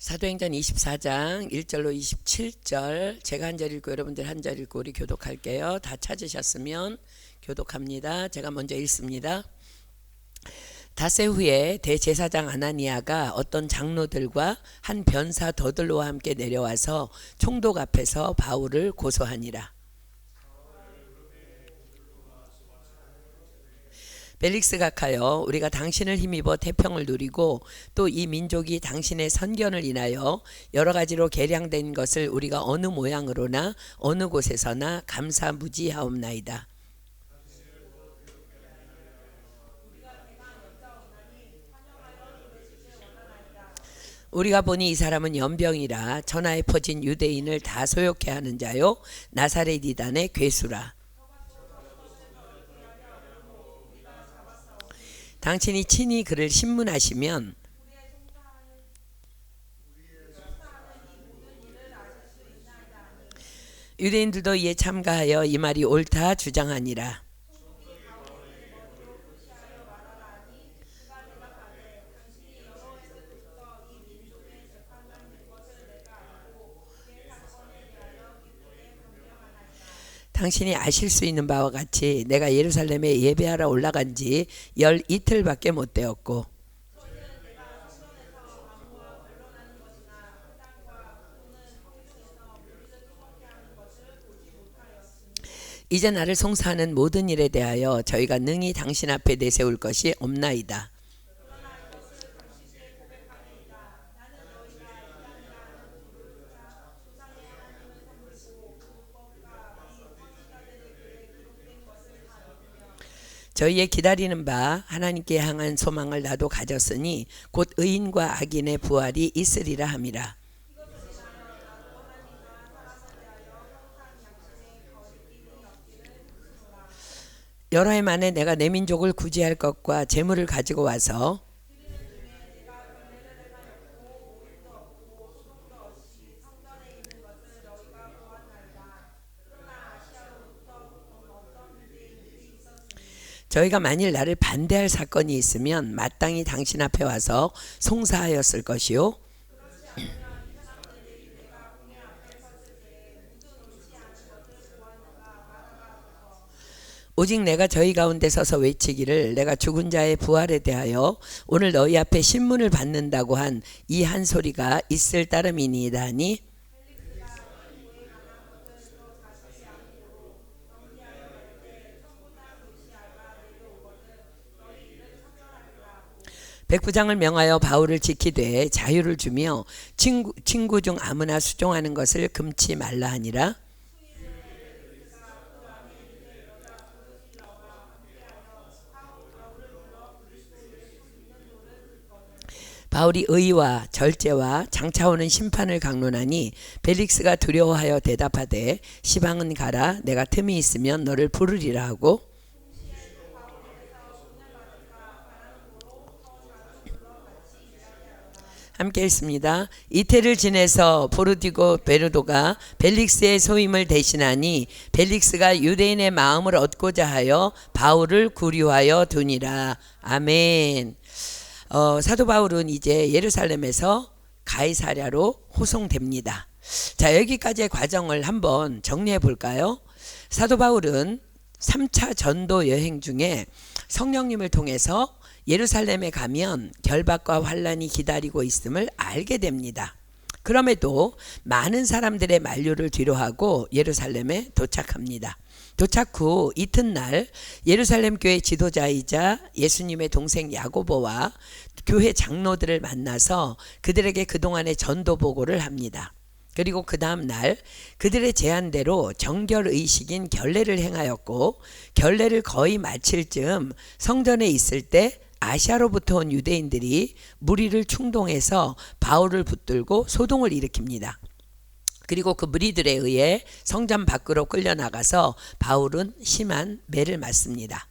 사도행전 24장 1절로 27절 제가 한 절 읽고 여러분들 한 절 읽고 우리 교독할게요. 다 찾으셨으면 교독합니다. 제가 먼저 읽습니다. 닷새 후에 대제사장 아나니아가 어떤 장로들과 한 변사 더들로와 함께 내려와서 총독 앞에서 바울을 고소하니라. 벨릭스 각하여, 우리가 당신을 힘입어 태평을 누리고 또 이 민족이 당신의 선견을 인하여 여러 가지로 개량된 것을 우리가 어느 모양으로나 어느 곳에서나 감사무지하옵나이다. 우리가 보니 이 사람은 연병이라 천하에 퍼진 유대인을 다 소욕해 하는 자요 나사렛 이단의 괴수라. 당신이 친히 그를 신문하시면 유대인들도 이에 참가하여 이 말이 옳다 주장하니라. 당신이 아실 수 있는 바와 같이 내가 예루살렘에 예배하러 올라간 지 열 이틀밖에 못 되었고 이제 나를 송사하는 모든 일에 대하여 저희가 능히 당신 앞에 내세울 것이 없나이다. 저희의 기다리는 바 하나님께 향한 소망을 나도 가졌으니 곧 의인과 악인의 부활이 있으리라 함이라. 여러 해 만에 내가 내 민족을 구제할 것과 재물을 가지고 와서 저희가 만일 나를 반대할 사건이 있으면 마땅히 당신 앞에 와서 송사하였을 것이요 오직 내가 저희 가운데 서서 외치기를 내가 죽은 자의 부활에 대하여 오늘 너희 앞에 신문을 받는다고 한 이 한 소리가 있을 따름이니이다 하니 백부장을 명하여 바울을 지키되 자유를 주며 친구 중 아무나 수종하는 것을 금치 말라 하니라. 바울이 의와 절제와 장차 오는 심판을 강론하니 벨릭스가 두려워하여 대답하되 시방은 가라, 내가 틈이 있으면 너를 부르리라 하고 함께 읽습니다. 이태를 지내서 포르디고 베르도가 벨릭스의 소임을 대신하니 벨릭스가 유대인의 마음을 얻고자 하여 바울을 구류하여 두니라. 아멘. 사도 바울은 이제 예루살렘에서 가이사랴로 호송됩니다. 자, 여기까지의 과정을 한번 정리해 볼까요? 사도 바울은 3차 전도 여행 중에 성령님을 통해서 예루살렘에 가면 결박과 환란이 기다리고 있음을 알게 됩니다. 그럼에도 많은 사람들의 만류를 뒤로하고 예루살렘에 도착합니다. 도착 후 이튿날 예루살렘 교회 지도자이자 예수님의 동생 야고보와 교회 장로들을 만나서 그들에게 그동안의 전도 보고를 합니다. 그리고 그 다음 날 그들의 제안대로 정결의식인 결례를 행하였고 결례를 거의 마칠 즈음 성전에 있을 때 아시아로부터 온 유대인들이 무리를 충동해서 바울을 붙들고 소동을 일으킵니다. 그리고 그 무리들에 의해 성전 밖으로 끌려나가서 바울은 심한 매를 맞습니다.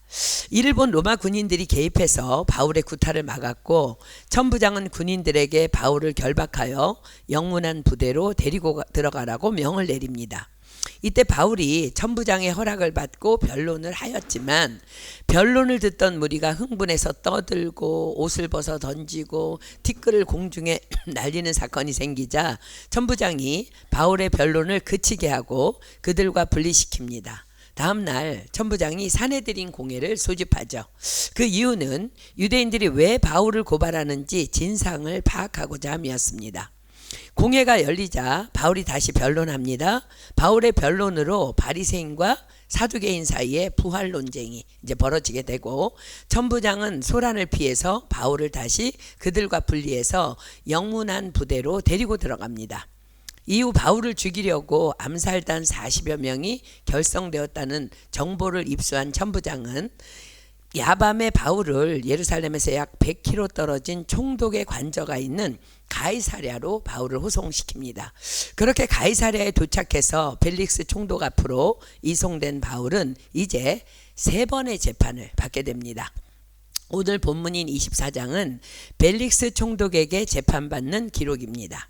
이를 본 로마 군인들이 개입해서 바울의 구타를 막았고 천부장은 군인들에게 바울을 결박하여 영문한 부대로 데리고 들어가라고 명을 내립니다. 이때 바울이 천부장의 허락을 받고 변론을 하였지만 변론을 듣던 무리가 흥분해서 떠들고 옷을 벗어 던지고 티끌을 공중에 날리는 사건이 생기자 천부장이 바울의 변론을 그치게 하고 그들과 분리시킵니다. 다음 날 천부장이 사내들인 공회를 소집하죠. 그 이유는 유대인들이 왜 바울을 고발하는지 진상을 파악하고자 함이었습니다. 공회가 열리자 바울이 다시 변론합니다. 바울의 변론으로 바리새인과 사두개인 사이에 부활 논쟁이 이제 벌어지게 되고 천부장은 소란을 피해서 바울을 다시 그들과 분리해서 영문한 부대로 데리고 들어갑니다. 이후 바울을 죽이려고 암살단 40여 명이 결성되었다는 정보를 입수한 천부장은 야밤에 바울을 예루살렘에서 약 100km 떨어진 총독의 관저가 있는 가이사랴로 바울을 호송시킵니다. 그렇게 가이사랴에 도착해서 벨릭스 총독 앞으로 이송된 바울은 이제 3번의 재판을 받게 됩니다. 오늘 본문인 24장은 벨릭스 총독에게 재판받는 기록입니다.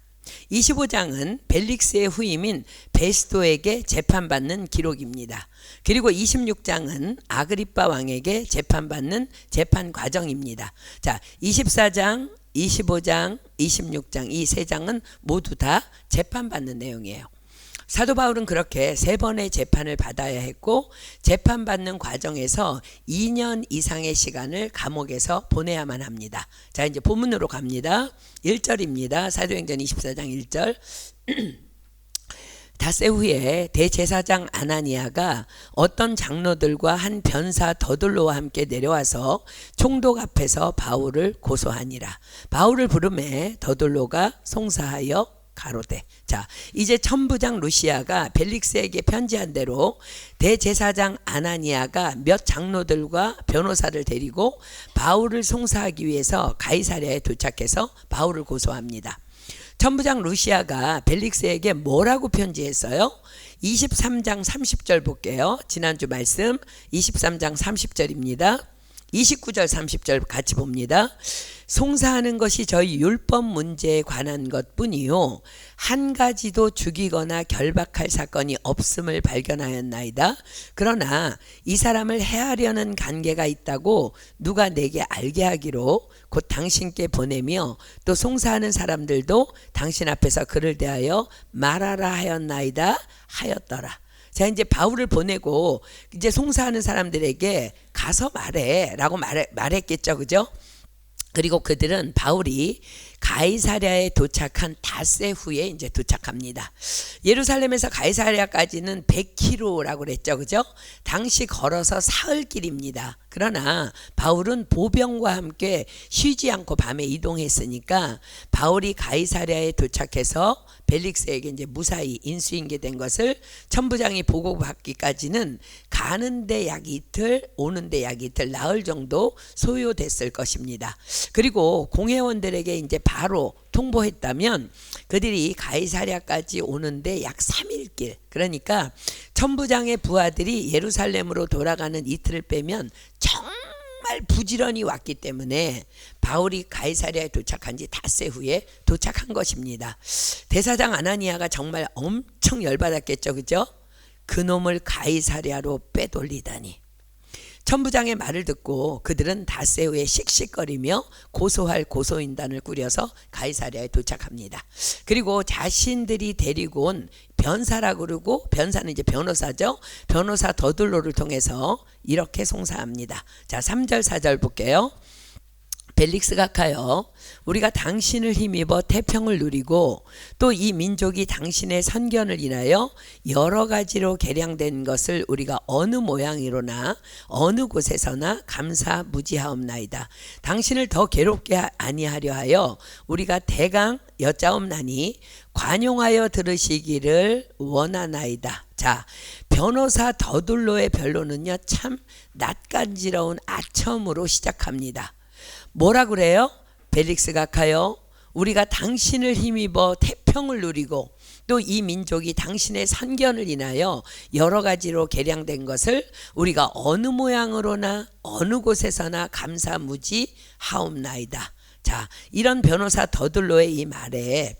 25장은 벨릭스의 후임인 베스도에게 재판받는 기록입니다. 그리고 26장은 아그리빠 왕에게 재판받는 재판 과정입니다. 자, 24장, 25장, 26장 이 3장은 모두 다 재판받는 내용이에요. 사도 바울은 그렇게 3번의 재판을 받아야 했고 재판받는 과정에서 2년 이상의 시간을 감옥에서 보내야만 합니다. 자, 이제 본문으로 갑니다. 1절입니다. 사도행전 24장 1절. 닷새 후에 대제사장 아나니아가 어떤 장로들과 한 변사 더둘로와 함께 내려와서 총독 앞에서 바울을 고소하니라. 바울을 부르매 더둘로가 송사하여 가로되. 자, 이제 천부장 루시아가 벨릭스에게 편지한 대로 대제사장 아나니아가 몇 장로들과 변호사를 데리고 바울을 송사하기 위해서 가이사랴에 도착해서 바울을 고소합니다. 천부장 루시아가 벨릭스에게 뭐라고 편지했어요? 23장 30절 볼게요. 지난주 말씀 23장 30절입니다. 29절 30절 같이 봅니다. 송사하는 것이 저희 율법 문제에 관한 것뿐이요 한 가지도 죽이거나 결박할 사건이 없음을 발견하였나이다. 그러나 이 사람을 해하려는 관계가 있다고 누가 내게 알게 하기로 곧 당신께 보내며 또 송사하는 사람들도 당신 앞에서 그를 대하여 말하라 하였나이다 하였더라. 자, 이제 바울을 보내고 이제 송사하는 사람들에게 가서 말해 라고 말했겠죠, 그죠? 그리고 그들은 바울이 가이사랴에 도착한 닷새 후에 이제 도착합니다. 예루살렘에서 가이사랴까지는 100km라고 그랬죠, 그죠? 당시 걸어서 사흘길입니다. 그러나 바울은 보병과 함께 쉬지 않고 밤에 이동했으니까 바울이 가이사랴에 도착해서 벨릭스에게 이제 무사히 인수인계된 것을 천부장이 보고받기까지는 가는데 약 이틀, 오는데 약 이틀, 나흘 정도 소요됐을 것입니다. 그리고 공회원들에게 이제 바로 통보했다면 그들이 가이사랴까지 오는데 약 3일길, 그러니까 천부장의 부하들이 예루살렘으로 돌아가는 이틀을 빼면 정말 부지런히 왔기 때문에 바울이 가이사랴에 도착한 지 닷새 후에 도착한 것입니다. 대사장 아나니아가 정말 엄청 열받았겠죠, 그죠? 그놈을 가이사랴로 빼돌리다니. 천부장의 말을 듣고 그들은 닷새 후에 씩씩거리며 고소할 고소인단을 꾸려서 가이사랴에 도착합니다. 그리고 자신들이 데리고 온 변사라고 그러고, 변사는 이제 변호사죠. 변호사 더둘로를 통해서 이렇게 송사합니다. 자, 3절 4절 볼게요. 벨릭스가 가여 우리가 당신을 힘입어 태평을 누리고 또 이 민족이 당신의 선견을 인하여 여러 가지로 개량된 것을 우리가 어느 모양이로나 어느 곳에서나 감사무지하옵나이다. 당신을 더 괴롭게 아니하려 하여 우리가 대강 여짜옵나니 관용하여 들으시기를 원하나이다. 자, 변호사 더둘로의 변론은요 참 낯간지러운 아첨으로 시작합니다. 뭐라 그래요? 벨릭스가 가여 우리가 당신을 힘입어 태평을 누리고 또 이 민족이 당신의 선견을 인하여 여러 가지로 개량된 것을 우리가 어느 모양으로나 어느 곳에서나 감사무지하옵나이다. 자, 이런 변호사 더둘로의 이 말에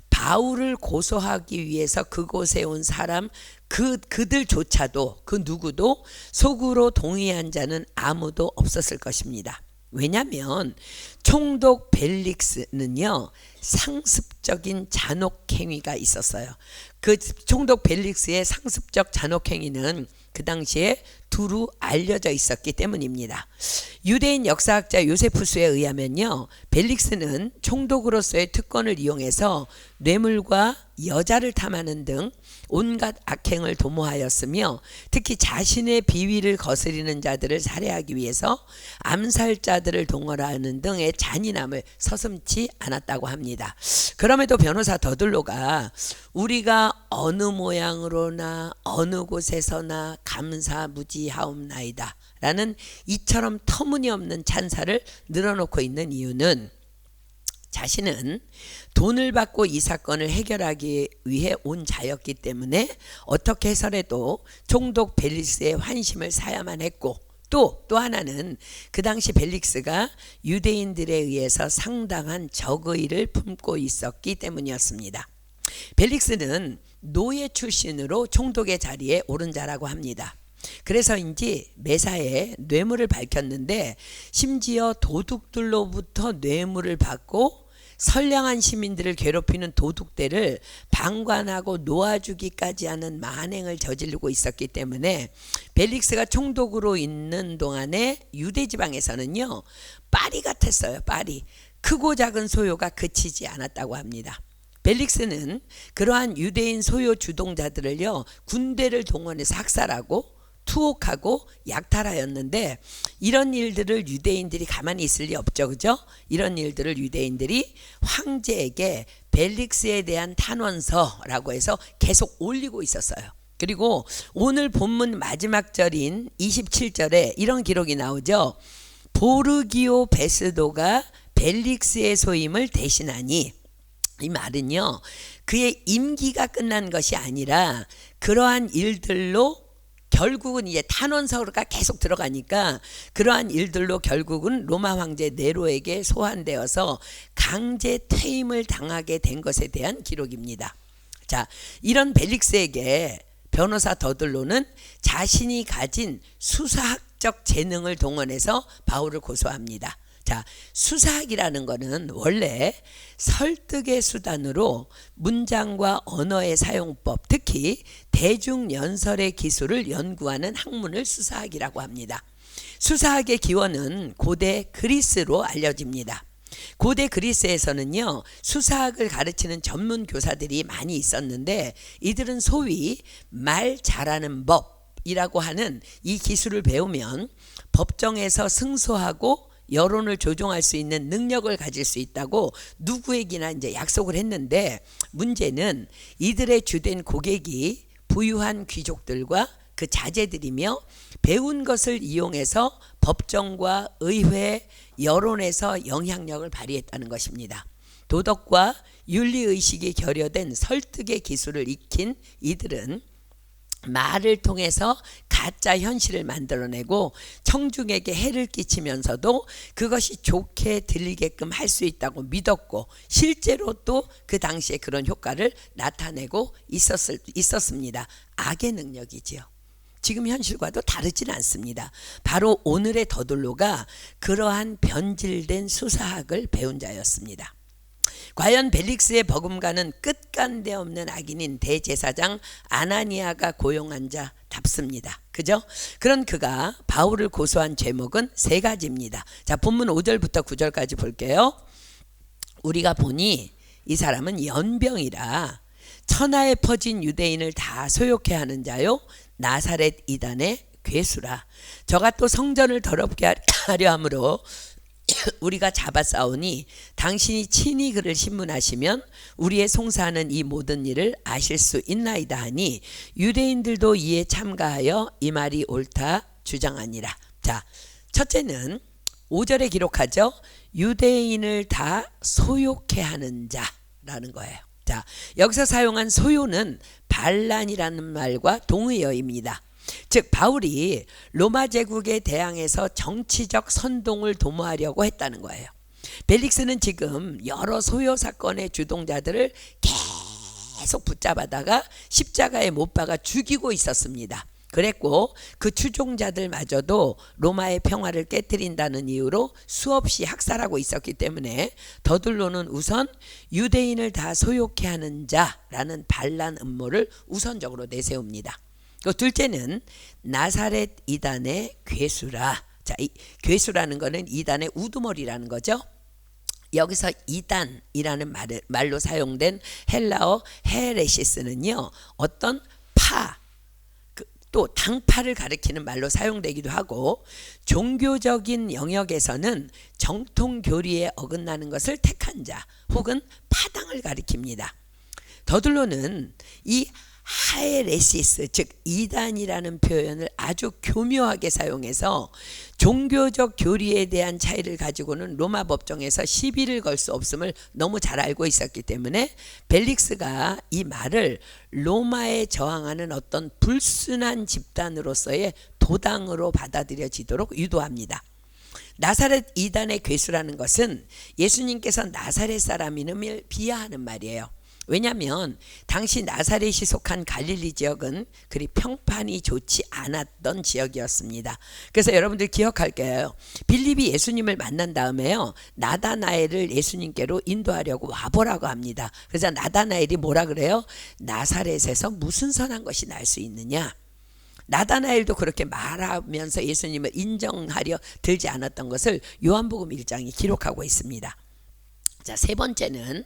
바울을 고소하기 위해서 그곳에 온 사람 그들조차도 그 누구도 속으로 동의한 자는 아무도 없었을 것입니다. 왜냐하면 총독 벨릭스는요 상습적인 잔혹행위가 있었어요. 그 총독 벨릭스의 상습적 잔혹행위는 그 당시에 두루 알려져 있었기 때문입니다. 유대인 역사학자 요세푸스에 의하면요 벨릭스는 총독으로서의 특권을 이용해서 뇌물과 여자를 탐하는 등 온갖 악행을 도모하였으며 특히 자신의 비위를 거스리는 자들을 살해하기 위해서 암살자들을 동원하는 등의 잔인함을 서슴지 않았다고 합니다. 그럼에도 변호사 더들로가 우리가 어느 모양으로나 어느 곳에서나 감사무지하옵나이다 라는 이처럼 터무니없는 찬사를 늘어놓고 있는 이유는 자신은 돈을 받고 이 사건을 해결하기 위해 온 자였기 때문에 어떻게 해서라도 총독 벨릭스의 환심을 사야만 했고 또 하나는 그 당시 벨릭스가 유대인들에 의해서 상당한 적의를 품고 있었기 때문이었습니다. 벨릭스는 노예 출신으로 총독의 자리에 오른 자라고 합니다. 그래서인지 매사에 뇌물을 밝혔는데 심지어 도둑들로부터 뇌물을 받고 선량한 시민들을 괴롭히는 도둑들을 방관하고 놓아주기까지 하는 만행을 저지르고 있었기 때문에 벨릭스가 총독으로 있는 동안에 유대 지방에서는요 파리 같았어요. 파리. 크고 작은 소요가 그치지 않았다고 합니다. 벨릭스는 그러한 유대인 소요 주동자들을요 군대를 동원해서 학살하고 투옥하고 약탈하였는데 이런 일들을 유대인들이 가만히 있을 리 없죠. 그죠? 이런 일들을 유대인들이 황제에게 벨릭스에 대한 탄원서라고 해서 계속 올리고 있었어요. 그리고 오늘 본문 마지막 절인 27절에 이런 기록이 나오죠. 보르기오 베스도가 벨릭스의 소임을 대신하니 이 말은요 그의 임기가 끝난 것이 아니라 그러한 일들로 결국은 이제 탄원서가 계속 들어가니까 그러한 일들로 결국은 로마 황제 네로에게 소환되어서 강제 퇴임을 당하게 된 것에 대한 기록입니다. 자, 이런 벨릭스에게 변호사 더들로는 자신이 가진 수사학적 재능을 동원해서 바울을 고소합니다. 자, 수사학이라는 것은 원래 설득의 수단으로 문장과 언어의 사용법, 특히 대중연설의 기술을 연구하는 학문을 수사학이라고 합니다. 수사학의 기원은 고대 그리스로 알려집니다. 고대 그리스에서는요 수사학을 가르치는 전문 교사들이 많이 있었는데 이들은 소위 말 잘하는 법이라고 하는 이 기술을 배우면 법정에서 승소하고 여론을 조종할 수 있는 능력을 가질 수 있다고 누구에게나 이제 약속을 했는데 문제는 이들의 주된 고객이 부유한 귀족들과 그 자제들이며 배운 것을 이용해서 법정과 의회, 여론에서 영향력을 발휘했다는 것입니다. 도덕과 윤리의식이 결여된 설득의 기술을 익힌 이들은 말을 통해서 가짜 현실을 만들어내고 청중에게 해를 끼치면서도 그것이 좋게 들리게끔 할 수 있다고 믿었고 실제로 또 그 당시에 그런 효과를 나타내고 있었습니다. 악의 능력이지요. 지금 현실과도 다르진 않습니다. 바로 오늘의 더들로가 그러한 변질된 수사학을 배운 자였습니다. 과연 벨릭스의 버금가는 끝간데 없는 악인인 대제사장 아나니아가 고용한 자답습니다. 그죠? 그런 그가 바울을 고소한 제목은 세 가지입니다. 자, 본문 5절부터 9절까지 볼게요. 우리가 보니 이 사람은 연병이라 천하에 퍼진 유대인을 다 소욕해 하는 자요 나사렛 이단의 괴수라. 저가 또 성전을 더럽게 하려 함으로 우리가 잡아싸우니 당신이 친히 그를 신문하시면 우리의 송사하는 이 모든 일을 아실 수 있나이다 하니 유대인들도 이에 참가하여 이 말이 옳다 주장하니라. 자, 첫째는 5절에 기록하죠. 유대인을 다 소욕해 하는 자라는 거예요. 자, 여기서 사용한 소요는 반란이라는 말과 동의어입니다. 즉 바울이 로마 제국에 대항해서 정치적 선동을 도모하려고 했다는 거예요. 벨릭스는 지금 여러 소요 사건의 주동자들을 계속 붙잡아다가 십자가에 못 박아 죽이고 있었습니다. 그랬고 그 추종자들마저도 로마의 평화를 깨뜨린다는 이유로 수없이 학살하고 있었기 때문에 더둘로는 우선 유대인을 다 소욕해 하는 자라는 반란 음모를 우선적으로 내세웁니다. 그 둘째는 나사렛 이단의 괴수라. 자, 이 괴수라는 거는 이단의 우두머리라는 거죠. 여기서 이단이라는 말로 사용된 헬라어 헤레시스는요, 어떤 또 당파를 가리키는 말로 사용되기도 하고, 종교적인 영역에서는 정통 교리에 어긋나는 것을 택한 자 혹은 파당을 가리킵니다. 더둘로는 이 하에레시스, 즉 이단이라는 표현을 아주 교묘하게 사용해서 종교적 교리에 대한 차이를 가지고는 로마 법정에서 시비를 걸 수 없음을 너무 잘 알고 있었기 때문에 벨릭스가 이 말을 로마에 저항하는 어떤 불순한 집단으로서의 도당으로 받아들여지도록 유도합니다. 나사렛 이단의 괴수라는 것은 예수님께서 나사렛 사람임을 비하하는 말이에요. 왜냐하면 당시 나사렛이 속한 갈릴리 지역은 그리 평판이 좋지 않았던 지역이었습니다. 그래서 여러분들 기억할 거예요. 빌립이 예수님을 만난 다음에요, 나다나엘을 예수님께로 인도하려고 와보라고 합니다. 그래서 나다나엘이 뭐라 그래요? 나사렛에서 무슨 선한 것이 날 수 있느냐? 나다나엘도 그렇게 말하면서 예수님을 인정하려 들지 않았던 것을 요한복음 1장이 기록하고 있습니다. 자, 세 번째는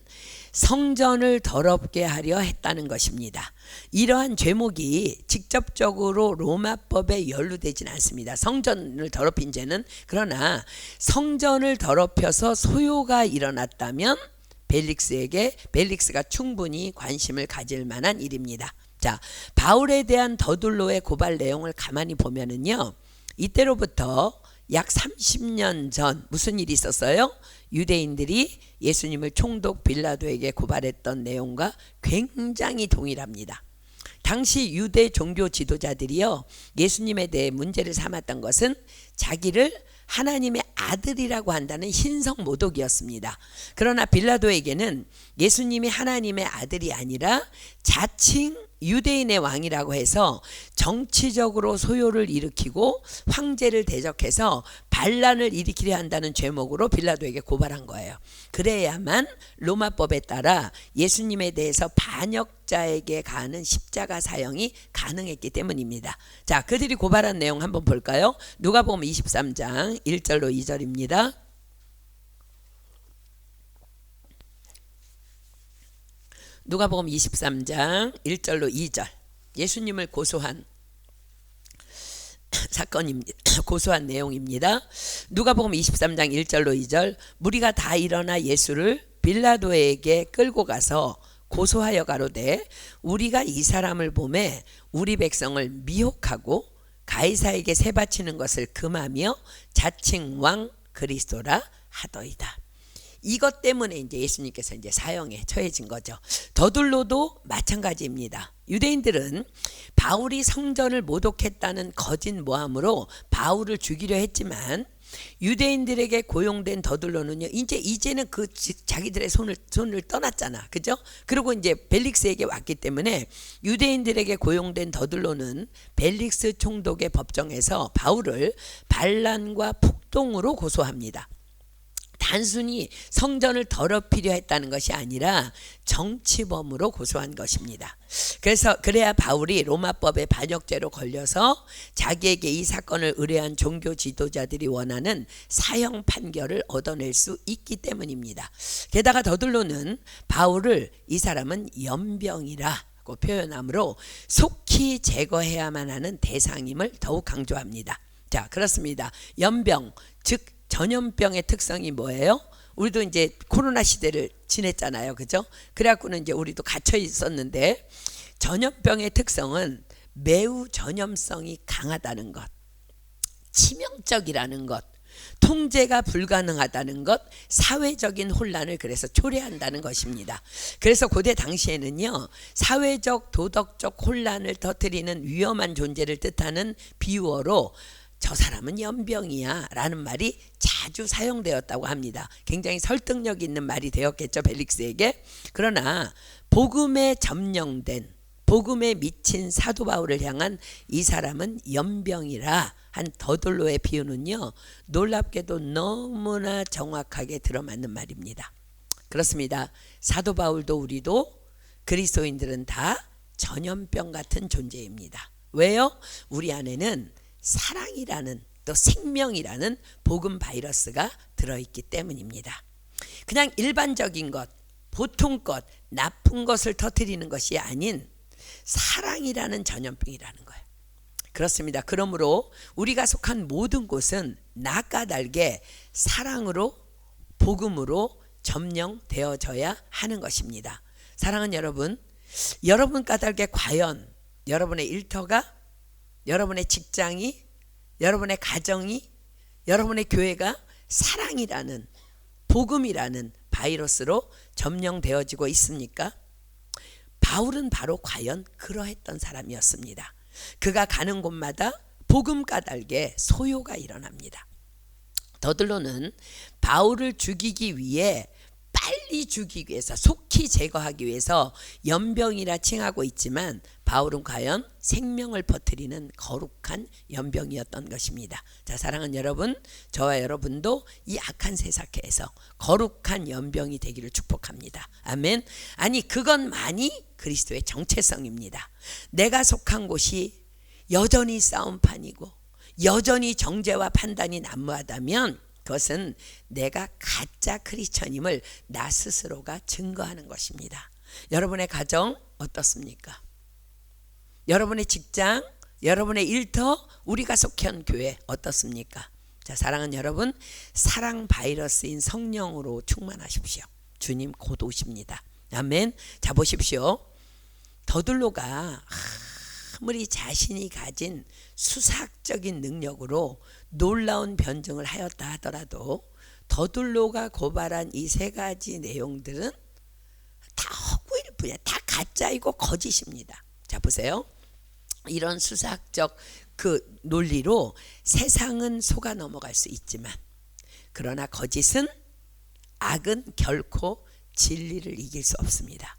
성전을 더럽게 하려 했다는 것입니다. 이러한 죄목이 직접적으로 로마법에 연루되진 않습니다. 성전을 더럽힌 죄는. 그러나 성전을 더럽혀서 소요가 일어났다면 벨릭스가 충분히 관심을 가질 만한 일입니다. 자, 바울에 대한 더둘로의 고발 내용을 가만히 보면은요, 이때로부터 약 30년 전 무슨 일이 있었어요? 유대인들이 예수님을 총독 빌라도에게 고발했던 내용과 굉장히 동일합니다. 당시 유대 종교 지도자들이요, 예수님에 대해 문제를 삼았던 것은 자기를 하나님의 아들이라고 한다는 신성 모독이었습니다. 그러나 빌라도에게는 예수님이 하나님의 아들이 아니라 자칭 유대인의 왕이라고 해서 정치적으로 소요를 일으키고 황제를 대적해서 반란을 일으키려 한다는 죄목으로 빌라도에게 고발한 거예요. 그래야만 로마법에 따라 예수님에 대해서 반역자에게 가하는 십자가 사형이 가능했기 때문입니다. 자, 그들이 고발한 내용 한번 볼까요? 누가복음 23장 1절로 2절입니다. 누가복음 23장 1절로 2절, 예수님을 고소한 사건입니다. 고소한 내용입니다. 누가복음 23장 1절로 2절, 무리가 다 일어나 예수를 빌라도에게 끌고 가서 고소하여 가로되 우리가 이 사람을 보매 우리 백성을 미혹하고 가이사에게 세 바치는 것을 금하며 자칭 왕 그리스도라 하더이다. 이것 때문에 이제 예수님께서 이제 사형에 처해진 거죠. 더둘로도 마찬가지입니다. 유대인들은 바울이 성전을 모독했다는 거짓 모함으로 바울을 죽이려 했지만 유대인들에게 고용된 더둘로는요, 이제는 그 자기들의 손을 떠났잖아, 그죠? 그리고 이제 벨릭스에게 왔기 때문에 유대인들에게 고용된 더둘로는 벨릭스 총독의 법정에서 바울을 반란과 폭동으로 고소합니다. 단순히 성전을 더럽히려 했다는 것이 아니라 정치범으로 고소한 것입니다. 그래야 바울이 로마법의 반역죄로 걸려서 자기에게 이 사건을 의뢰한 종교 지도자들이 원하는 사형 판결을 얻어낼 수 있기 때문입니다. 게다가 더둘로는 바울을 이 사람은 연병이라고 표현하므로 속히 제거해야만 하는 대상임을 더욱 강조합니다. 자, 그렇습니다. 연병, 즉 전염병의 특성이 뭐예요? 우리도 이제 코로나 시대를 지냈잖아요, 그죠? 그래갖고는 이제 우리도 갇혀 있었는데, 전염병의 특성은 매우 전염성이 강하다는 것, 치명적이라는 것, 통제가 불가능하다는 것, 사회적인 혼란을 그래서 초래한다는 것입니다. 그래서 고대 당시에는요, 사회적 도덕적 혼란을 터뜨리는 위험한 존재를 뜻하는 비유어로 저 사람은 연병이야 라는 말이 자주 사용되었다고 합니다. 굉장히 설득력 있는 말이 되었겠죠, 벨릭스에게. 그러나 복음에 점령된, 복음에 미친 사도 바울을 향한 이 사람은 연병이라 한 더들로의 비유는요, 놀랍게도 너무나 정확하게 들어맞는 말입니다. 그렇습니다. 사도 바울도 우리도 그리스도인들은 다 전염병 같은 존재입니다. 왜요? 우리 안에는 사랑이라는, 또 생명이라는 복음 바이러스가 들어있기 때문입니다. 그냥 일반적인 것, 보통 것, 나쁜 것을 터뜨리는 것이 아닌 사랑이라는 전염병이라는 거예요. 그렇습니다. 그러므로 우리가 속한 모든 곳은 나 까닭에 사랑으로, 복음으로 점령되어져야 하는 것입니다. 사랑하는 여러분, 여러분 까닭에 과연 여러분의 일터가, 여러분의 직장이, 여러분의 가정이, 여러분의 교회가 사랑이라는, 복음이라는 바이러스로 점령되어지고 있습니까? 바울은 바로 과연 그러했던 사람이었습니다. 그가 가는 곳마다 복음 까닭에 소요가 일어납니다. 더들로는 바울을 죽이기 위해, 빨리 죽이기 위해서, 속히 제거하기 위해서 연병이라 칭하고 있지만 바울은 과연 생명을 퍼뜨리는 거룩한 연병이었던 것입니다. 자, 사랑하는 여러분, 저와 여러분도 이 악한 세상에서 거룩한 연병이 되기를 축복합니다. 아멘. 아니, 그것만이 그리스도의 정체성입니다. 내가 속한 곳이 여전히 싸움판이고 여전히 정죄와 판단이 난무하다면 그것은 내가 가짜 크리스천임을 나 스스로가 증거하는 것입니다. 여러분의 가정 어떻습니까? 여러분의 직장, 여러분의 일터, 우리가 속한 교회 어떻습니까? 자, 사랑하는 여러분, 사랑 바이러스인 성령으로 충만하십시오. 주님 곧 오십니다. 아멘. 자, 보십시오. 더들로가 아무리 자신이 가진 수사학적인 능력으로 놀라운 변증을 하였다 하더라도 더들로가 고발한 이 세 가지 내용들은 다 허구일 뿐이야. 다 가짜이고 거짓입니다. 자, 보세요. 이런 수사학적 그 논리로 세상은 속아 넘어갈 수 있지만, 그러나 거짓은, 악은 결코 진리를 이길 수 없습니다.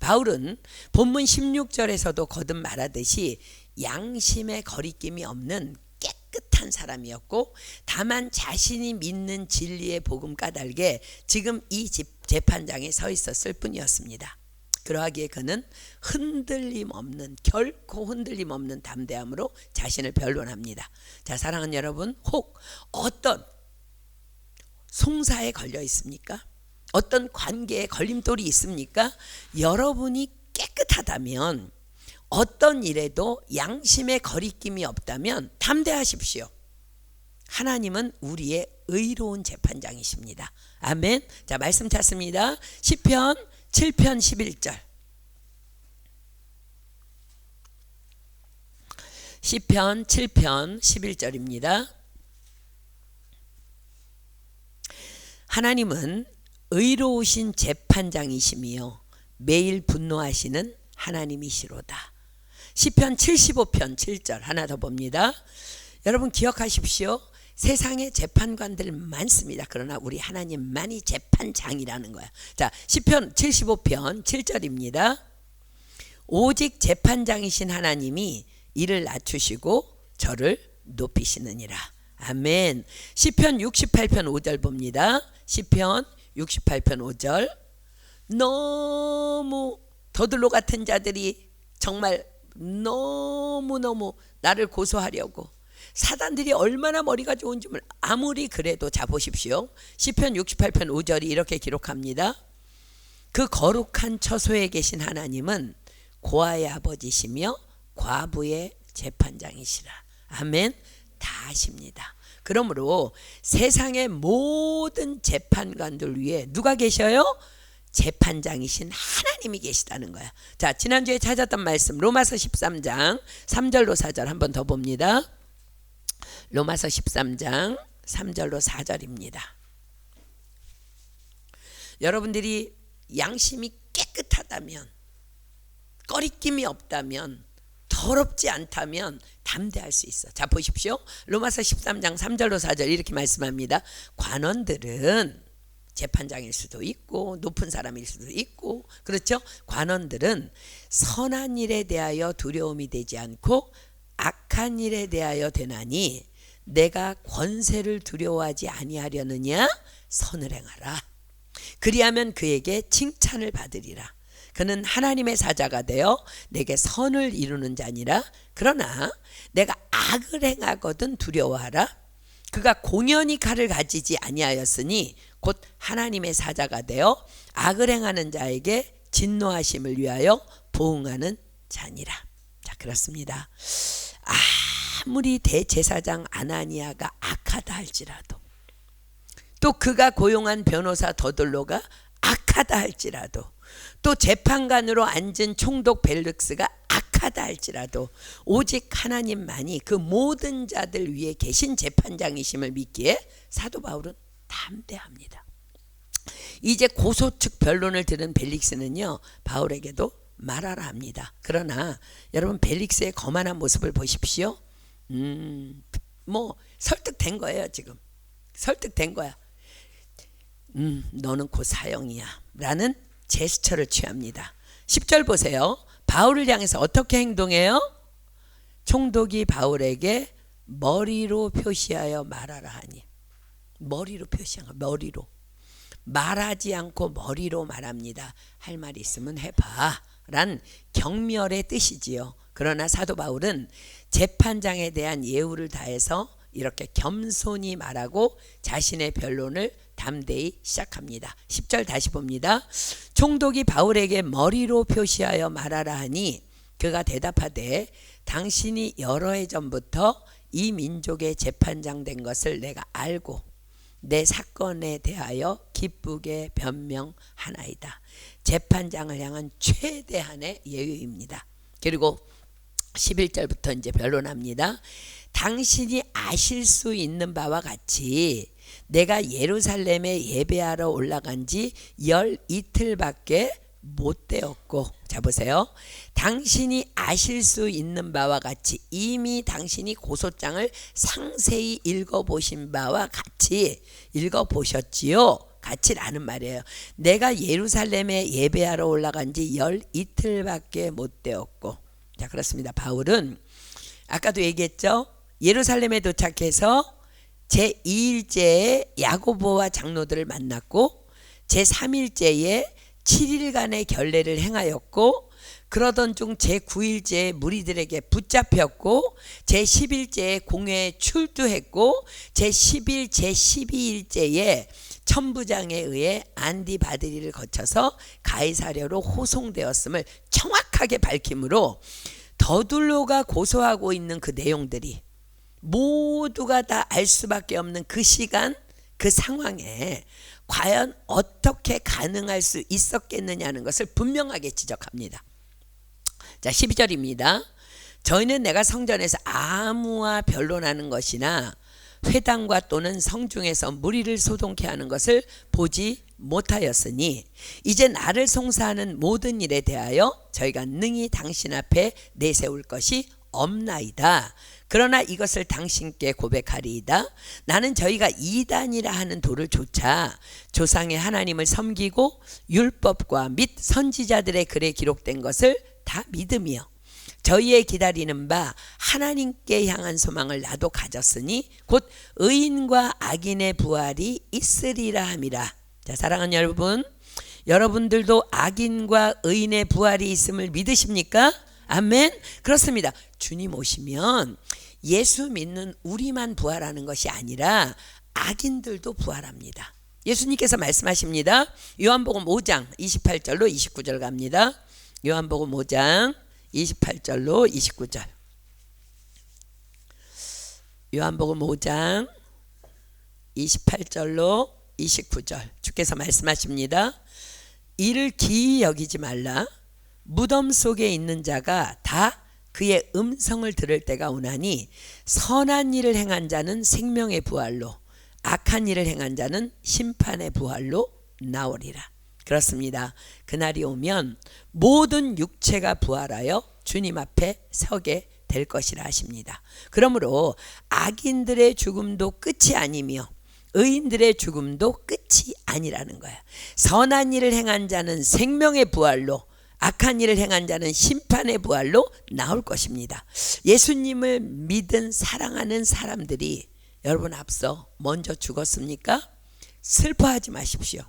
바울은 본문 16절에서도 거듭 말하듯이 양심의 거리낌이 없는 깨끗한 사람이었고, 다만 자신이 믿는 진리의 복음 까닭에 지금 이 재판장에 서 있었을 뿐이었습니다. 그러하기에 그는 흔들림 없는, 결코 흔들림 없는 담대함으로 자신을 변론합니다. 자, 사랑하는 여러분, 혹 어떤 송사에 걸려 있습니까? 어떤 관계에 걸림돌이 있습니까? 여러분이 깨끗하다면, 어떤 일에도 양심의 거리낌이 없다면 담대하십시오. 하나님은 우리의 의로운 재판장이십니다. 아멘. 자, 말씀 찾습니다. 시편 7편 11절. 시편 7편 11절입니다. 하나님은 의로우신 재판장이시며 매일 분노하시는 하나님이시로다. 시편 75편 7절 하나 더 봅니다. 여러분 기억하십시오. 세상에 재판관들 많습니다. 그러나 우리 하나님만이 재판장이라는 거야. 자, 시편 75편 7절입니다. 오직 재판장이신 하나님이 이를 낮추시고 저를 높이시느니라. 아멘. 시편 68편 5절 봅니다. 시편 68편 5절. 너무 더들로 같은 자들이 정말 너무너무 나를 고소하려고, 사단들이 얼마나 머리가 좋은지 아무리 그래도, 자 보십시오. 시편 68편 5절이 이렇게 기록합니다. 그 거룩한 처소에 계신 하나님은 고아의 아버지시며 과부의 재판장이시라. 아멘. 다 아십니다. 그러므로 세상의 모든 재판관들 위에 누가 계셔요? 재판장이신 하나님이 계시다는 거야. 자, 지난주에 찾았던 말씀 로마서 13장 3절로 4절 한 번 더 봅니다. 로마서 13장 3절로 4절입니다. 여러분들이 양심이 깨끗하다면, 꺼리낌이 없다면, 더 더럽지 않다면 담대할 수 있어. 자 보십시오. 로마서 13장 3절로 4절 이렇게 말씀합니다. 관원들은 재판장일 수도 있고 높은 사람일 수도 있고 그렇죠. 관원들은 선한 일에 대하여 두려움이 되지 않고 악한 일에 대하여 되나니 내가 권세를 두려워하지 아니하려느냐. 선을 행하라. 그리하면 그에게 칭찬을 받으리라. 그는 하나님의 사자가 되어 내게 선을 이루는 자니라. 그러나 내가 악을 행하거든 두려워하라. 그가 공연히 칼을 가지지 아니하였으니 곧 하나님의 사자가 되어 악을 행하는 자에게 진노하심을 위하여 보응하는 자니라. 자 그렇습니다. 아무리 대제사장 아나니아가 악하다 할지라도 또 그가 고용한 변호사 더들로가 악하다 할지라도 또 재판관으로 앉은 총독 벨릭스가 악하다 할지라도 오직 하나님만이 그 모든 자들 위에 계신 재판장이심을 믿기에 사도 바울은 담대합니다. 이제 고소 측 변론을 들은 벨릭스는요 바울에게도 말하라 합니다. 그러나 여러분 벨릭스의 거만한 모습을 보십시오. 뭐 설득된 거예요. 지금 설득된 거야. 너는 곧 사형이야 라는 제스처를 취합니다. 10절 보세요. 바울을 향해서 어떻게 행동해요? 총독이 바울에게 머리로 표시하여 말하라 하니. 머리로 표시한 거. 머리로 말하지 않고 머리로 말합니다. 할 말 있으면 해봐 란 경멸의 뜻이지요. 그러나 사도 바울은 재판장에 대한 예우를 다해서 이렇게 겸손히 말하고 자신의 변론을 담대히 시작합니다. 10절 다시 봅니다. 총독이 바울에게 머리로 표시하여 말하라 하니 그가 대답하되 당신이 여러 해 전부터 이 민족의 재판장 된 것을 내가 알고 내 사건에 대하여 기쁘게 변명하나이다. 재판장을 향한 최대한의 예우입니다. 그리고 11절부터 이제 변론합니다. 당신이 아실 수 있는 바와 같이 내가 예루살렘에 예배하러 올라간 지 12틀밖에 못 되었고, 자 보세요. 당신이 아실 수 있는 바와 같이 이미 당신이 고소장을 상세히 읽어보신 바와 같이 읽어보셨지요. 같이라는 말이에요. 내가 예루살렘에 예배하러 올라간 지 12틀밖에 못 되었고, 자 그렇습니다. 바울은 아까도 얘기했죠. 예루살렘에 도착해서 제2일째에 야고보와 장로들을 만났고 제3일째에 7일간의 결례를 행하였고 그러던 중 제9일째에 무리들에게 붙잡혔고 제10일째에 공회에 출두했고 제10일 제12일째에 천부장에 의해 안디바드리를 거쳐서 가이사랴로 호송되었음을 정확하게 밝힘으로 더둘로가 고소하고 있는 그 내용들이 모두가 다 알 수밖에 없는 그 시간 그 상황에 과연 어떻게 가능할 수 있었겠느냐는 것을 분명하게 지적합니다. 자 12절입니다. 저희는 내가 성전에서 아무와 변론하는 것이나 회당과 또는 성중에서 무리를 소동케 하는 것을 보지 못하였으니 이제 나를 송사하는 모든 일에 대하여 저희가 능히 당신 앞에 내세울 것이 없나이다. 그러나 이것을 당신께 고백하리이다. 나는 저희가 이단이라 하는 도를 조차 조상의 하나님을 섬기고 율법과 및 선지자들의 글에 기록된 것을 다 믿으며 저희의 기다리는 바 하나님께 향한 소망을 나도 가졌으니 곧 의인과 악인의 부활이 있으리라 함이라. 자 사랑하는 여러분, 여러분들도 악인과 의인의 부활이 있음을 믿으십니까? 아멘. 그렇습니다. 주님 오시면 예수 믿는 우리만 부활하는 것이 아니라 악인들도 부활합니다. 예수님께서 말씀하십니다. 요한복음 5장 28절로 29절 갑니다. 요한복음 5장 28절로 29절. 요한복음 5장 28절로 29절. 주께서 말씀하십니다. 이를 기이 여기지 말라. 무덤 속에 있는 자가 다 그의 음성을 들을 때가 오나니 선한 일을 행한 자는 생명의 부활로 악한 일을 행한 자는 심판의 부활로 나오리라. 그렇습니다. 그날이 오면 모든 육체가 부활하여 주님 앞에 서게 될 것이라 하십니다. 그러므로 악인들의 죽음도 끝이 아니며 의인들의 죽음도 끝이 아니라는 거야. 선한 일을 행한 자는 생명의 부활로, 악한 일을 행한 자는 심판의 부활로 나올 것입니다. 예수님을 믿은 사랑하는 사람들이 여러분 앞서 먼저 죽었습니까? 슬퍼하지 마십시오.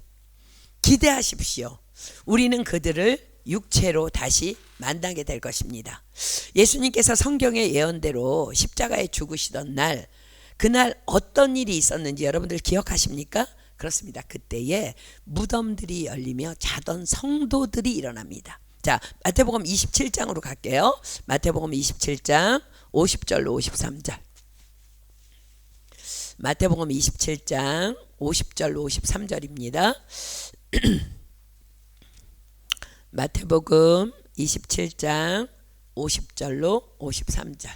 기대하십시오. 우리는 그들을 육체로 다시 만나게 될 것입니다. 예수님께서 성경의 예언대로 십자가에 죽으시던 날, 그날 어떤 일이 있었는지 여러분들 기억하십니까? 그렇습니다. 그때에 무덤들이 열리며 자던 성도들이 일어납니다. 자, 마태복음 27장으로 갈게요. 마태복음 27장 50절로 53절. 마태복음 27장 50절로 53절입니다. 마태복음 27장 50절로 53절.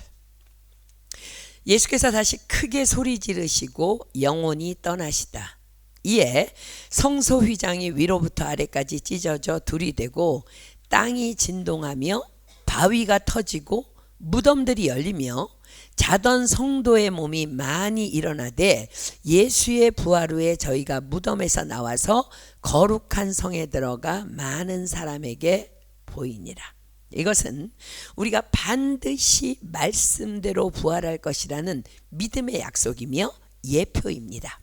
예수께서 다시 크게 소리 지르시고 영혼이 떠나시다. 이에 성소 휘장이 위로부터 아래까지 찢어져 둘이 되고 땅이 진동하며 바위가 터지고 무덤들이 열리며 자던 성도의 몸이 많이 일어나되 예수의 부활 후에 저희가 무덤에서 나와서 거룩한 성에 들어가 많은 사람에게 보이니라. 이것은 우리가 반드시 말씀대로 부활할 것이라는 믿음의 약속이며 예표입니다.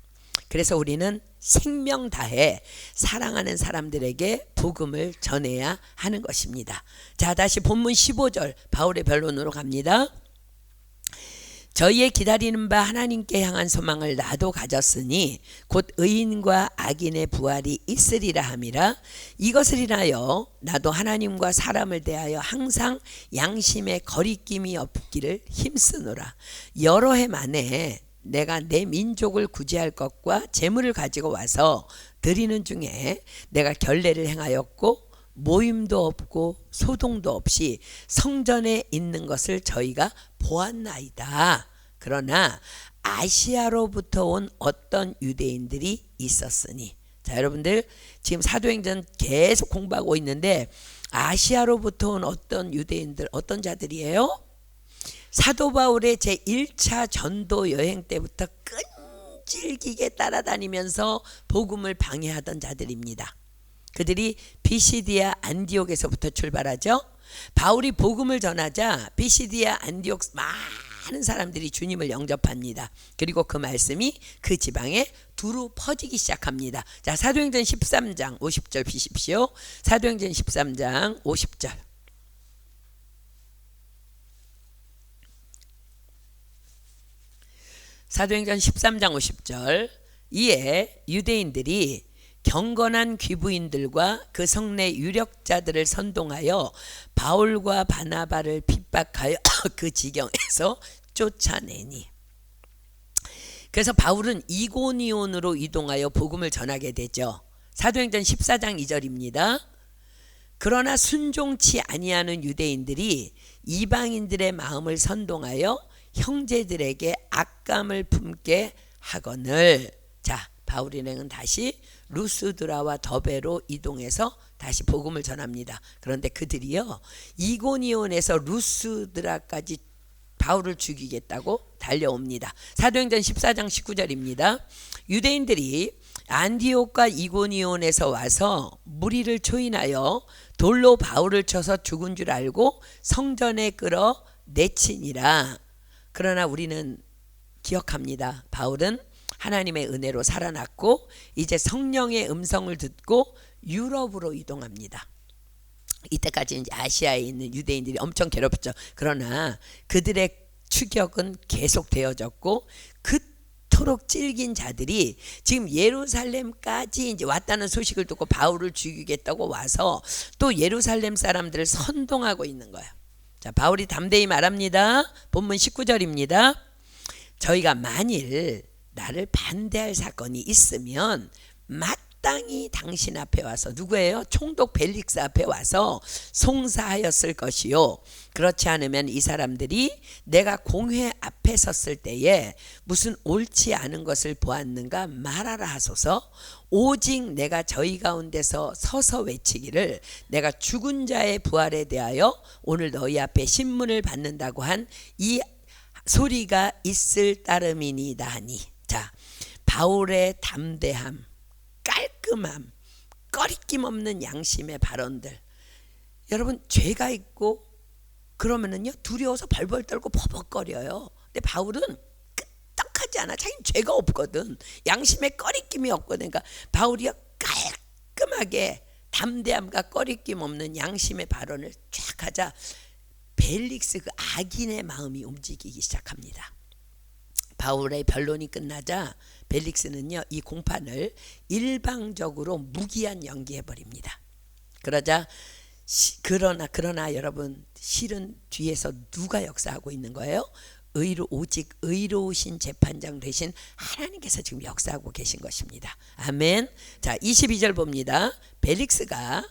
그래서 우리는 생명 다해 사랑하는 사람들에게 복음을 전해야 하는 것입니다. 자, 다시 본문 15절 바울의 변론으로 갑니다. 저희의 기다리는 바 하나님께 향한 소망을 나도 가졌으니 곧 의인과 악인의 부활이 있으리라 함이라. 이것을 인하여 나도 하나님과 사람을 대하여 항상 양심의 거리낌이 없기를 힘쓰노라. 여러 해 만에 내가 내 민족을 구제할 것과 재물을 가지고 와서 드리는 중에 내가 결례를 행하였고 모임도 없고 소동도 없이 성전에 있는 것을 저희가 보았나이다. 그러나 아시아로부터 온 어떤 유대인들이 있었으니. 자, 여러분들 지금 사도행전 계속 공부하고 있는데 아시아로부터 온 어떤 유대인들, 어떤 자들이에요? 사도 바울의 제1차 전도 여행 때부터 끈질기게 따라다니면서 복음을 방해하던 자들입니다. 그들이 비시디아 안디옥에서부터 출발하죠. 바울이 복음을 전하자 비시디아 안디옥 많은 사람들이 주님을 영접합니다. 그리고 그 말씀이 그 지방에 두루 퍼지기 시작합니다. 자, 사도행전 13장 50절 비십시오. 사도행전 13장 50절. 사도행전 13장 50절. 이에 유대인들이 경건한 귀부인들과 그 성내 유력자들을 선동하여 바울과 바나바를 핍박하여 그 지경에서 쫓아내니. 그래서 바울은 이고니온으로 이동하여 복음을 전하게 되죠. 사도행전 14장 2절입니다. 그러나 순종치 아니하는 유대인들이 이방인들의 마음을 선동하여 형제들에게 악감을 품게 하거늘. 자, 바울이는 다시 루스드라와 더베로 이동해서 다시 복음을 전합니다. 그런데 그들이요, 이고니온에서 루스드라까지 바울을 죽이겠다고 달려옵니다. 사도행전 14장 19절입니다. 유대인들이 안디옥과 이고니온에서 와서 무리를 초인하여 돌로 바울을 쳐서 죽은 줄 알고 성전에 끌어 내치니라. 그러나 우리는 기억합니다. 바울은 하나님의 은혜로 살아났고 이제 성령의 음성을 듣고 유럽으로 이동합니다. 이때까지 이제 아시아에 있는 유대인들이 엄청 괴롭혔죠. 그러나 그들의 추격은 계속되어졌고 그토록 찔긴 자들이 지금 예루살렘까지 이제 왔다는 소식을 듣고 바울을 죽이겠다고 와서 또 예루살렘 사람들을 선동하고 있는 거예요. 자, 바울이 담대히 말합니다. 본문 19절입니다. 저희가 만일 나를 반대할 사건이 있으면 마땅히 당신 앞에 와서, 누구예요? 총독 벨릭스 앞에 와서 송사하였을 것이요, 그렇지 않으면 이 사람들이 내가 공회 앞에 섰을 때에 무슨 옳지 않은 것을 보았는가 말하라 하소서. 오직 내가 저희 가운데서 서서 외치기를 내가 죽은 자의 부활에 대하여 오늘 너희 앞에 신문을 받는다고 한 이 소리가 있을 따름이니이다 하니. 자, 바울의 담대함, 깔끔함, 꺼리낌 없는 양심의 발언들. 여러분, 죄가 있고 그러면은요 두려워서 벌벌 떨고 버벅거려요. 근데 바울은 끄떡하지 않아. 자기는 죄가 없거든. 양심에 꺼리낌이 없거든. 그러니까 바울이요 깔끔하게 담대함과 꺼리낌 없는 양심의 발언을 쫙 하자 벨릭스 그 악인의 마음이 움직이기 시작합니다. 바울의 변론이 끝나자 벨릭스는요 이 공판을 일방적으로 무기한 연기해 버립니다. 그러자 그러나 여러분, 실은 뒤에서 누가 역사하고 있는 거예요? 오직 의로우신 재판장 되신 하나님께서 지금 역사하고 계신 것입니다. 아멘. 자, 22절 봅니다. 벨릭스가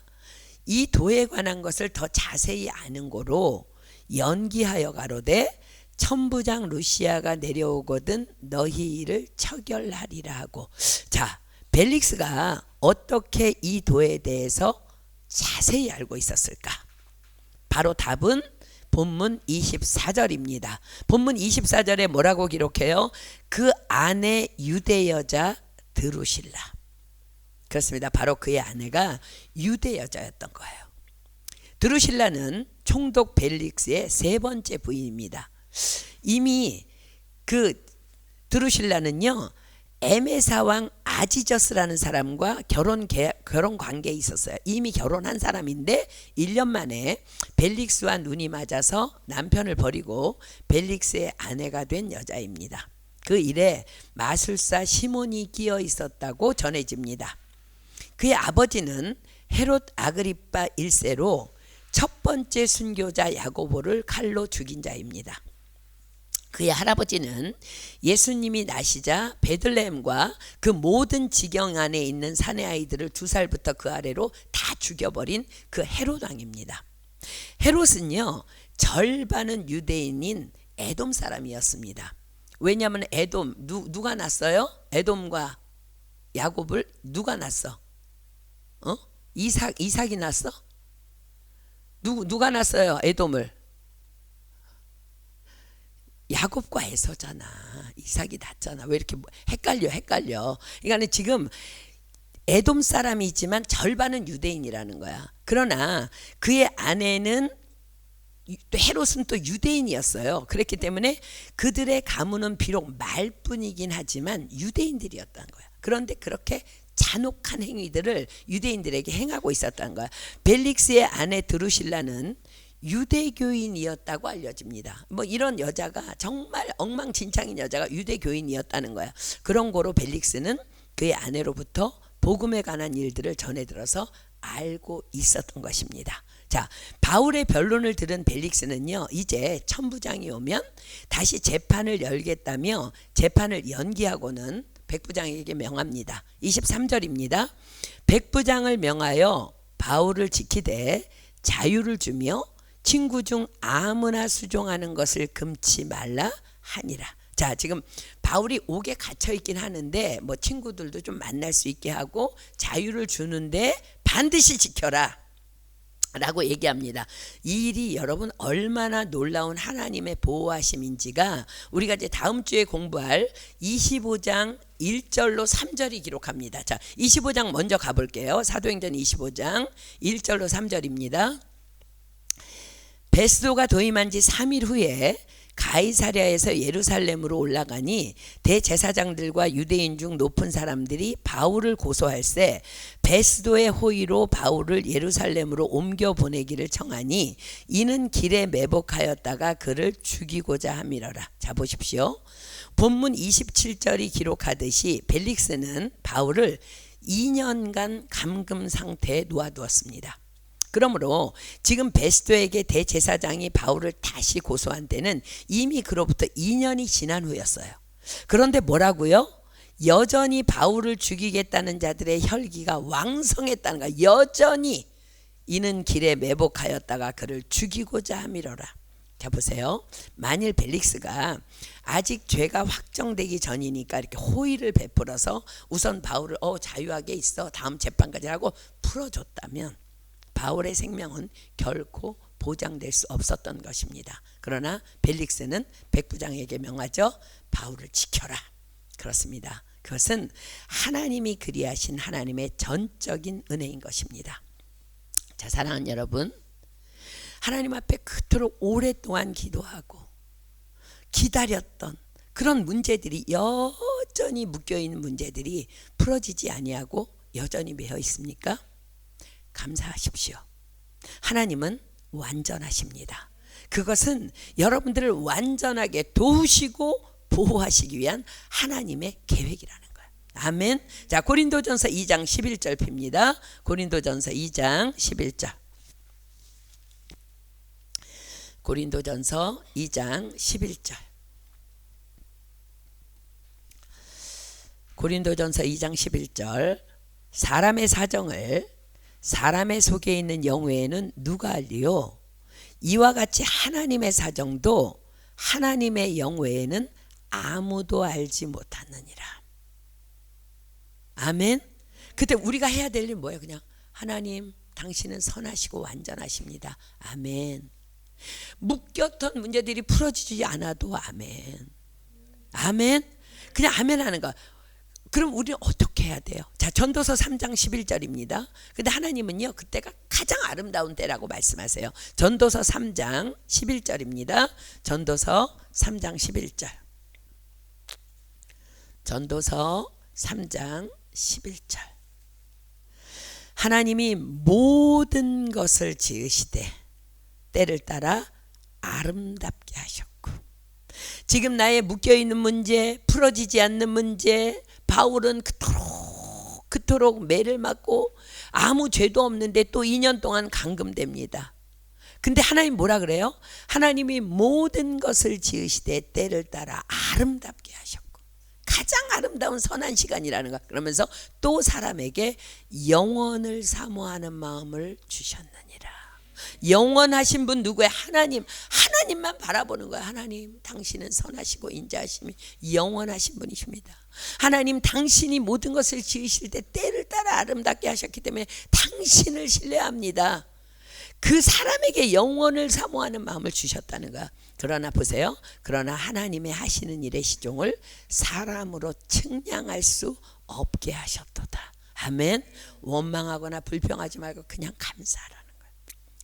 이 도에 관한 것을 더 자세히 아는 고로 연기하여 가로되 천부장 루시아가 내려오거든 너희를 처결하리라 하고. 자, 벨릭스가 어떻게 이 도에 대해서 자세히 알고 있었을까? 바로 답은 본문 24절입니다. 본문 24절에 뭐라고 기록해요? 그 아내 유대 여자 드루실라. 그렇습니다. 바로 그의 아내가 유대 여자였던 거예요. 드루실라는 총독 벨릭스의 세 번째 부인입니다. 이미 그 드루실라는요 에메사 왕 아지저스라는 사람과 결혼 관계에 있었어요. 이미 결혼한 사람인데 1년 만에 벨릭스와 눈이 맞아서 남편을 버리고 벨릭스의 아내가 된 여자입니다. 그 일에 마술사 시몬이 끼어 있었다고 전해집니다. 그의 아버지는 헤롯 아그리빠 1세로 첫 번째 순교자 야고보를 칼로 죽인 자입니다. 그의 할아버지는 예수님이 나시자 베들레헴과 그 모든 지경 안에 있는 사내 아이들을 2살부터 그 아래로 다 죽여버린 그 헤롯 왕입니다. 헤롯은요 절반은 유대인인 에돔 사람이었습니다. 왜냐하면 에돔 누가 낳았어요? 에돔과 야곱을 누가 낳았어? 이삭이 낳았어? 누가 낳았어요? 에돔을? 야곱과 에서잖아. 이삭이 낳잖아. 왜 이렇게 헷갈려. 그러니까 지금 에돔 사람이지만 절반은 유대인이라는 거야. 그러나 그의 아내는 또 헤롯은 또 유대인이었어요. 그렇기 때문에 그들의 가문은 비록 말뿐이긴 하지만 유대인들이었다는 거야. 그런데 그렇게 잔혹한 행위들을 유대인들에게 행하고 있었다는 거야. 벨릭스의 아내 드루실라는 유대교인이었다고 알려집니다. 뭐 이런 여자가 정말 엉망진창인 여자가 유대교인이었다는 거야. 그런 거로 벨릭스는 그의 아내로부터 복음에 관한 일들을 전해 들어서 알고 있었던 것입니다. 자, 바울의 변론을 들은 벨릭스는요 이제 천부장이 오면 다시 재판을 열겠다며 재판을 연기하고는 백부장에게 명합니다. 23절입니다. 백부장을 명하여 바울을 지키되 자유를 주며 친구 중 아무나 수종하는 것을 금치 말라 하니라. 자, 지금 바울이 옥에 갇혀 있긴 하는데 뭐 친구들도 좀 만날 수 있게 하고 자유를 주는데 반드시 지켜라 라고 얘기합니다. 이 일이 여러분 얼마나 놀라운 하나님의 보호하심인지가 우리가 이제 다음 주에 공부할 25장 1절로 3절이 기록합니다. 자, 25장 먼저 가볼게요. 사도행전 25장 1절로 3절입니다. 베스도가 도임한 지 3일 후에 가이사랴에서 예루살렘으로 올라가니 대제사장들과 유대인 중 높은 사람들이 바울을 고소할세 베스도의 호의로 바울을 예루살렘으로 옮겨 보내기를 청하니 이는 길에 매복하였다가 그를 죽이고자 함이러라. 자, 보십시오. 본문 27절이 기록하듯이 벨릭스는 바울을 2년간 감금 상태에 놓아두었습니다. 그러므로 지금 베스도에게 대제사장이 바울을 다시 고소한 때는 이미 그로부터 2년이 지난 후였어요. 그런데 뭐라고요? 여전히 바울을 죽이겠다는 자들의 혈기가 왕성했다는 거야. 여전히 이는 길에 매복하였다가 그를 죽이고자 함이로라. 자 보세요. 만일 벨릭스가 아직 죄가 확정되기 전이니까 이렇게 호의를 베풀어서 우선 바울을 자유하게 있어 다음 재판까지 하고 풀어줬다면 바울의 생명은 결코 보장될 수 없었던 것입니다. 그러나 벨릭스는 백부장에게 명하죠. 바울을 지켜라. 그렇습니다. 그것은 하나님이 그리하신 하나님의 전적인 은혜인 것입니다. 자, 사랑하는 여러분, 하나님 앞에 그토록 오랫동안 기도하고 기다렸던 그런 문제들이 여전히 묶여있는 문제들이 풀어지지 아니하고 여전히 매여 있습니까? 감사하십시오. 하나님은 완전하십니다. 그것은 여러분들을 완전하게 도우시고 보호하시기 위한 하나님의 계획이라는 거예요. 아멘. 자, 고린도전서 2장 11절 핍니다. 고린도전서 2장 11절. 고린도전서 2장 11절. 고린도전서 2장 11절. 사람의 사정을 사람의 속에 있는 영외에는 누가 알리요? 이와 같이 하나님의 사정도 하나님의 영외에는 아무도 알지 못하느니라. 아멘. 그때 우리가 해야 될 일 뭐예요? 그냥 하나님 당신은 선하시고 완전하십니다. 아멘. 묶였던 문제들이 풀어지지 않아도 아멘. 아멘. 그냥 아멘 하는 거. 그럼 우리는 어떻게 해야 돼요? 자, 전도서 3장 11절입니다. 근데 하나님은요, 그때가 가장 아름다운 때라고 말씀하세요. 전도서 3장 11절입니다. 전도서 3장 11절. 전도서 3장 11절. 하나님이 모든 것을 지으시되 때를 따라 아름답게 하셨고, 지금 나의 묶여있는 문제, 풀어지지 않는 문제, 바울은 그토록 매를 맞고 아무 죄도 없는데 또 2년 동안 감금됩니다. 근데 하나님 뭐라 그래요? 하나님이 모든 것을 지으시되 때를 따라 아름답게 하셨고, 가장 아름다운 선한 시간이라는 것. 그러면서 또 사람에게 영원을 사모하는 마음을 주셨느니라. 영원하신 분 누구예요? 하나님만 바라보는 거예요. 하나님 당신은 선하시고 인자하심이 영원하신 분이십니다. 하나님 당신이 모든 것을 지으실 때 때를 따라 아름답게 하셨기 때문에 당신을 신뢰합니다. 그 사람에게 영원을 사모하는 마음을 주셨다는 거야. 그러나 보세요. 그러나 하나님의 하시는 일의 시종을 사람으로 측량할 수 없게 하셨도다. 아멘. 원망하거나 불평하지 말고 그냥 감사하라는 거예요.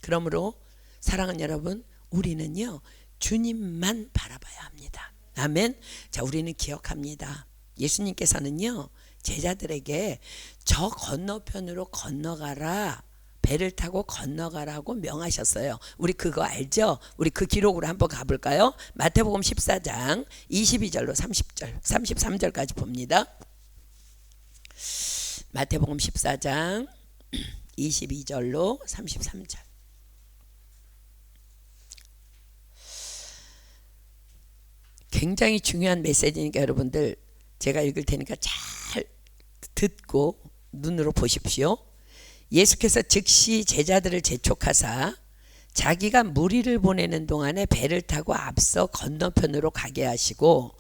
그러므로 사랑하는 여러분, 우리는요 주님만 바라봐야 합니다. 아멘. 자, 우리는 기억합니다. 예수님께서는요 제자들에게 저 건너편으로 건너가라, 배를 타고 건너가라고 명하셨어요. 우리 그거 알죠? 우리 그 기록으로 한번 가볼까요? 마태복음 14장 22절로 30절 33절까지 봅니다. 마태복음 14장 22절로 33절. 굉장히 중요한 메시지니까 여러분들 제가 읽을 테니까 잘 듣고 눈으로 보십시오. 예수께서 즉시 제자들을 재촉하사 자기가 무리를 보내는 동안에 배를 타고 앞서 건너편으로 가게 하시고,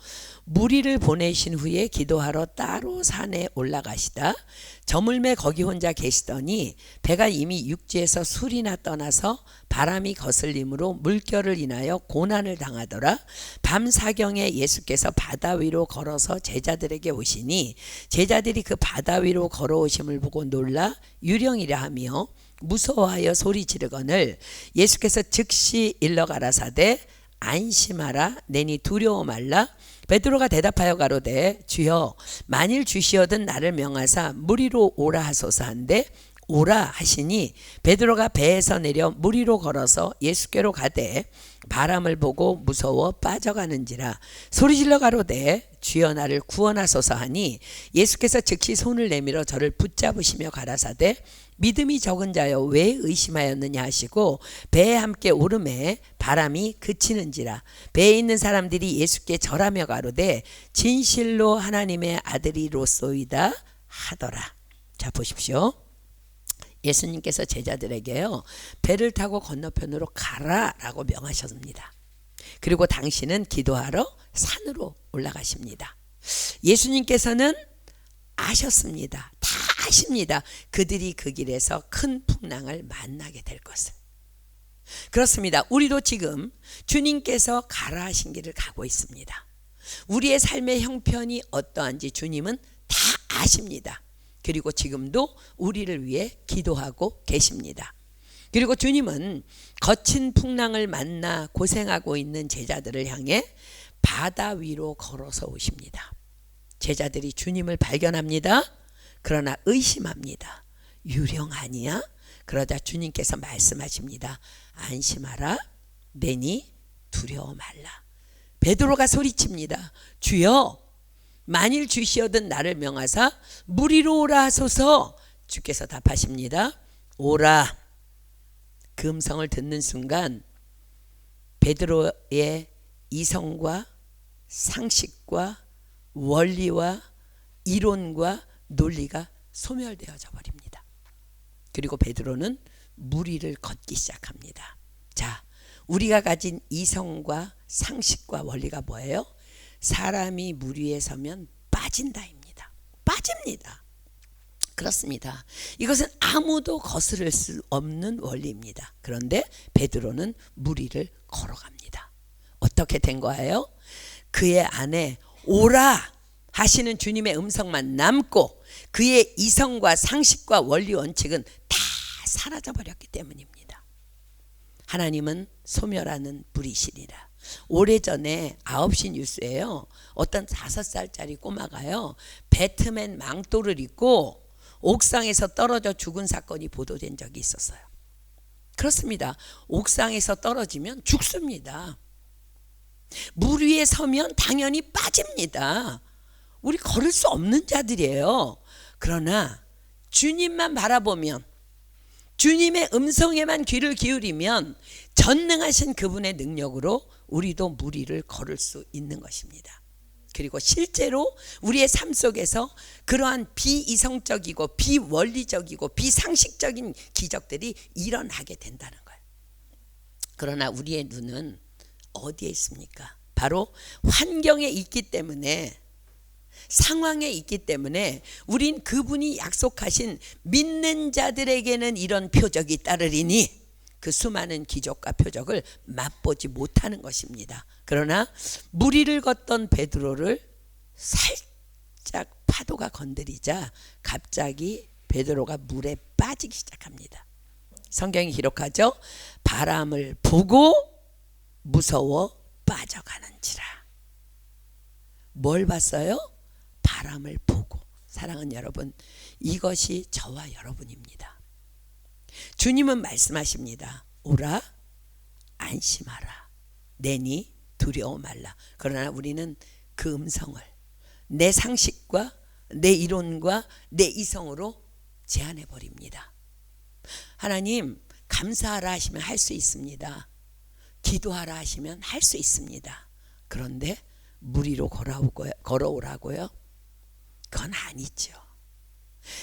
무리를 보내신 후에 기도하러 따로 산에 올라가시다 저물매 거기 혼자 계시더니 배가 이미 육지에서 술이나 떠나서 바람이 거슬림으로 물결을 인하여 고난을 당하더라. 밤 사경에 예수께서 바다 위로 걸어서 제자들에게 오시니 제자들이 그 바다 위로 걸어오심을 보고 놀라 유령이라 하며 무서워하여 소리 지르거늘 예수께서 즉시 일러 가라사대 안심하라, 내니 두려워 말라. 베드로가 대답하여 가로되 주여 만일 주시어든 나를 명하사 무리로 오라 하소서 한데 오라 하시니 베드로가 배에서 내려 물 위로 걸어서 예수께로 가되 바람을 보고 무서워 빠져가는지라 소리질러 가로되 주여 나를 구원하소서 하니 예수께서 즉시 손을 내밀어 저를 붙잡으시며 가라사대 믿음이 적은 자여 왜 의심하였느냐 하시고 배에 함께 오르매 바람이 그치는지라 배에 있는 사람들이 예수께 절하며 가로되 진실로 하나님의 아들이로소이다 하더라. 자 보십시오. 예수님께서 제자들에게요 배를 타고 건너편으로 가라라고 명하셨습니다. 그리고 당신은 기도하러 산으로 올라가십니다. 예수님께서는 아셨습니다. 다 아십니다. 그들이 그 길에서 큰 풍랑을 만나게 될 것을. 그렇습니다. 우리도 지금 주님께서 가라 하신 길을 가고 있습니다. 우리의 삶의 형편이 어떠한지 주님은 다 아십니다. 그리고 지금도 우리를 위해 기도하고 계십니다. 그리고 주님은 거친 풍랑을 만나 고생하고 있는 제자들을 향해 바다 위로 걸어서 오십니다. 제자들이 주님을 발견합니다. 그러나 의심합니다. 유령 아니야? 그러자 주님께서 말씀하십니다. 안심하라. 내니 두려워 말라. 베드로가 소리칩니다. 주여 만일 주시어든 나를 명하사 물 위로 오라 하소서. 주께서 답하십니다. 오라. 그 음성을 듣는 순간 베드로의 이성과 상식과 원리와 이론과 논리가 소멸되어져 버립니다. 그리고 베드로는 물 위를 걷기 시작합니다. 자, 우리가 가진 이성과 상식과 원리가 뭐예요? 사람이 물 위에 서면 빠진다입니다. 빠집니다. 그렇습니다. 이것은 아무도 거스를 수 없는 원리입니다. 그런데 베드로는 물 위를 걸어갑니다. 어떻게 된 거예요? 그의 안에 오라 하시는 주님의 음성만 남고 그의 이성과 상식과 원리 원칙은 다 사라져 버렸기 때문입니다. 하나님은 소멸하는 불이시리라. 오래전에 9시 뉴스에요. 어떤 5살짜리 꼬마가요. 배트맨 망토를 입고 옥상에서 떨어져 죽은 사건이 보도된 적이 있었어요. 그렇습니다. 옥상에서 떨어지면 죽습니다. 물 위에 서면 당연히 빠집니다. 우리 걸을 수 없는 자들이에요. 그러나 주님만 바라보면 주님의 음성에만 귀를 기울이면 전능하신 그분의 능력으로 우리도 물 위를 걸을 수 있는 것입니다. 그리고 실제로 우리의 삶 속에서 그러한 비이성적이고 비원리적이고 비상식적인 기적들이 일어나게 된다는 거예요. 그러나 우리의 눈은 어디에 있습니까? 바로 환경에 있기 때문에, 상황에 있기 때문에 우린 그분이 약속하신 믿는 자들에게는 이런 표적이 따르리니 그 수많은 기적과 표적을 맛보지 못하는 것입니다. 그러나 물 위를 걷던 베드로를 살짝 파도가 건드리자 갑자기 베드로가 물에 빠지기 시작합니다. 성경이 기록하죠. 바람을 보고 무서워 빠져가는지라. 뭘 봤어요? 바람을 보고. 사랑하는 여러분, 이것이 저와 여러분입니다. 주님은 말씀하십니다. 오라, 안심하라. 내니 두려워 말라. 그러나 우리는 그 음성을 내 상식과 내 이론과 내 이성으로 제한해 버립니다. 하나님, 감사하라 하시면 할 수 있습니다. 기도하라 하시면 할 수 있습니다. 그런데 물 위로 걸어오라고요? 그건 아니죠.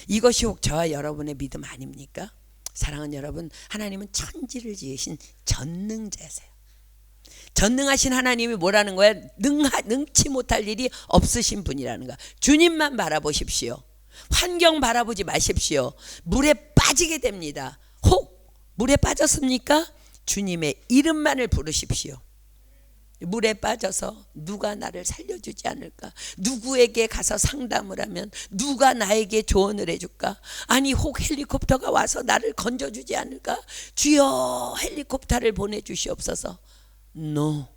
이것이 혹 저와 여러분의 믿음 아닙니까? 사랑하는 여러분, 하나님은 천지를 지으신 전능자세요. 전능하신 하나님이 뭐라는 거야? 능치 못할 일이 없으신 분이라는 거야. 주님만 바라보십시오. 환경 바라보지 마십시오. 물에 빠지게 됩니다. 혹 물에 빠졌습니까? 주님의 이름만을 부르십시오. 물에 빠져서 누가 나를 살려주지 않을까? 누구에게 가서 상담을 하면 누가 나에게 조언을 해줄까? 아니 혹 헬리콥터가 와서 나를 건져주지 않을까? 주여 헬리콥터를 보내주시옵소서. No.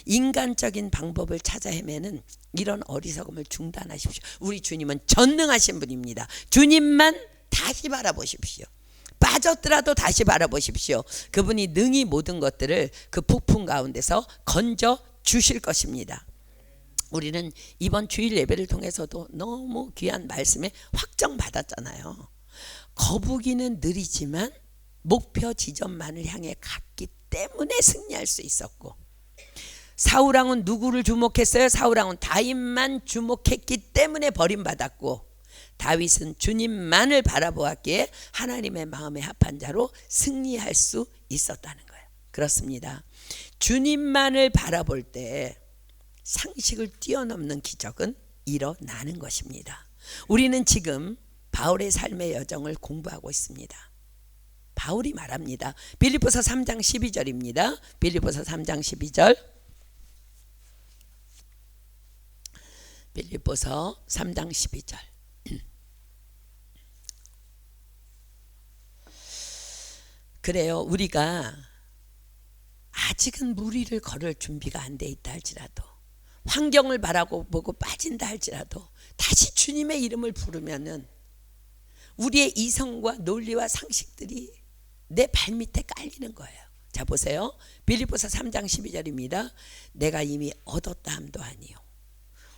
인간적인 방법을 찾아 헤매는 이런 어리석음을 중단하십시오. 우리 주님은 전능하신 분입니다. 주님만 다시 바라보십시오. 빠졌더라도 다시 바라보십시오. 그분이 능히 모든 것들을 그 폭풍 가운데서 건져 주실 것입니다. 우리는 이번 주일 예배를 통해서도 너무 귀한 말씀에 확정 받았잖아요. 거북이는 느리지만 목표 지점만을 향해 갔기 때문에 승리할 수 있었고, 사울왕은 누구를 주목했어요? 사울왕은 다윗만 주목했기 때문에 버림받았고, 다윗은 주님만을 바라보았기에 하나님의 마음에 합한 자로 승리할 수 있었다는 거예요. 그렇습니다. 주님만을 바라볼 때 상식을 뛰어넘는 기적은 일어나는 것입니다. 우리는 지금 바울의 삶의 여정을 공부하고 있습니다. 바울이 말합니다. 빌립보서 3장 12절입니다. 빌립보서 3장 12절. 빌립보서 3장 12절. 그래요. 우리가 아직은 무리를 걸을 준비가 안 돼 있다 할지라도, 환경을 바라보고 빠진다 할지라도 다시 주님의 이름을 부르면은 우리의 이성과 논리와 상식들이 내 발밑에 깔리는 거예요. 자, 보세요. 빌립보서 3장 12절입니다. 내가 이미 얻었다 함도 아니요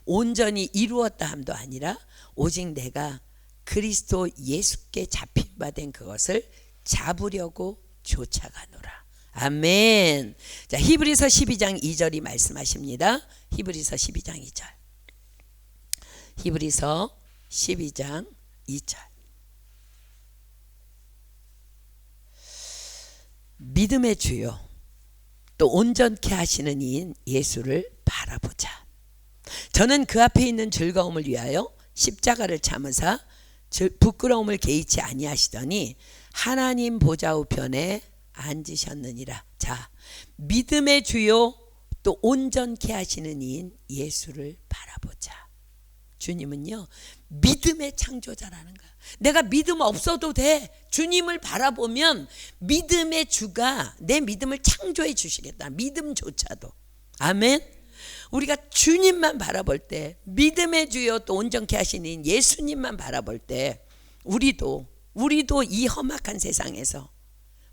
온전히 이루었다 함도 아니라 오직 내가 그리스도 예수께 잡힌 바 된 그것을 잡으려고 쫓아가노라. 아멘. 자, 히브리서 12장 2절이 말씀하십니다. 히브리서 12장 2절. 히브리서 12장 2절. 믿음의 주요 또 온전케 하시는 이인 예수를 바라보자. 저는 그 앞에 있는 즐거움을 위하여 십자가를 참으사 부끄러움을 개의치 아니하시더니 하나님 보좌 우편에 앉으셨느니라. 자, 믿음의 주요 또 온전케 하시는 이인 예수를 바라보자. 주님은요, 믿음의 창조자라는 거야. 내가 믿음 없어도 돼. 주님을 바라보면 믿음의 주가 내 믿음을 창조해 주시겠다. 믿음조차도. 아멘. 우리가 주님만 바라볼 때, 믿음의 주요 또 온전케 하시는 예수님만 바라볼 때 우리도 이 험악한 세상에서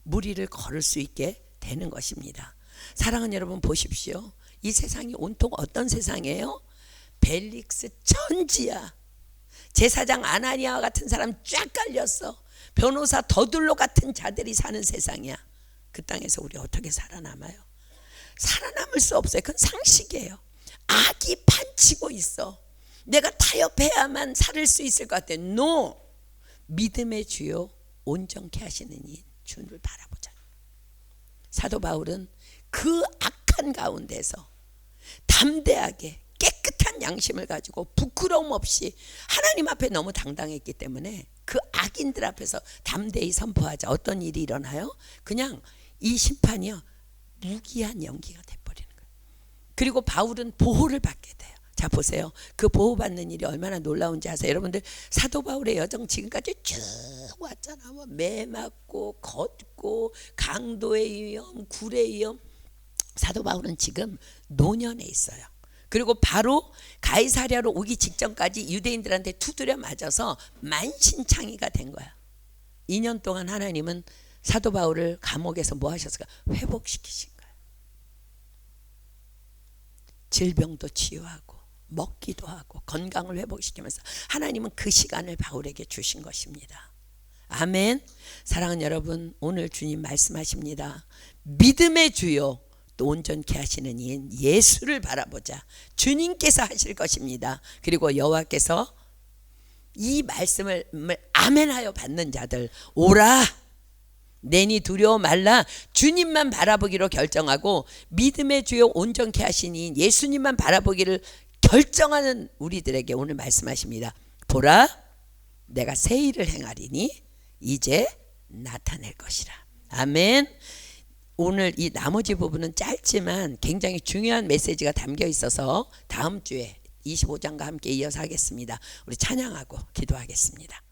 무리를 걸을 수 있게 되는 것입니다. 사랑하는 여러분, 보십시오. 이 세상이 온통 어떤 세상이에요? 벨릭스 천지야. 제사장 아나니아와 같은 사람 쫙 깔렸어. 변호사 더둘로 같은 자들이 사는 세상이야. 그 땅에서 우리 어떻게 살아남아요? 살아남을 수 없어요. 그건 상식이에요. 악이 판치고 있어. 내가 타협해야만 살을 수 있을 것 같아. No. 믿음의 주요 온전케 하시는 이 주를 바라보자. 사도 바울은 그 악한 가운데서 담대하게 깨끗한 양심을 가지고 부끄러움 없이 하나님 앞에 너무 당당했기 때문에 그 악인들 앞에서 담대히 선포하자. 어떤 일이 일어나요? 그냥 이 심판이요, 무기한 연기가 돼버리는 거예요. 그리고 바울은 보호를 받게 돼요. 자, 보세요. 그 보호받는 일이 얼마나 놀라운지 아세요? 여러분들, 사도 바울의 여정 지금까지 쭉 왔잖아. 뭐 매 맞고 걷고 강도의 위험, 굴의 위험. 사도 바울은 지금 노년에 있어요. 그리고 바로 가이사랴로 오기 직전까지 유대인들한테 두드려 맞아서 만신창이가 된 거야. 2년 동안 하나님은 사도 바울을 감옥에서 뭐 하셨을까? 회복시키신 거야. 질병도 치유하고 먹기도 하고 건강을 회복시키면서 하나님은 그 시간을 바울에게 주신 것입니다. 아멘. 사랑하는 여러분, 오늘 주님 말씀하십니다. 믿음의 주요 또 온전케 하시는 이인 예수를 바라보자. 주님께서 하실 것입니다. 그리고 여호와께서 이 말씀을 아멘하여 받는 자들, 오라 내니 두려워 말라. 주님만 바라보기로 결정하고 믿음의 주요 온전케 하시니 예수님만 바라보기를 결정하는 우리들에게 오늘 말씀하십니다. 보라, 내가 새 일을 행하리니 이제 나타낼 것이라. 아멘. 오늘 이 나머지 부분은 짧지만 굉장히 중요한 메시지가 담겨 있어서 다음 주에 25장과 함께 이어서 하겠습니다. 우리 찬양하고 기도하겠습니다.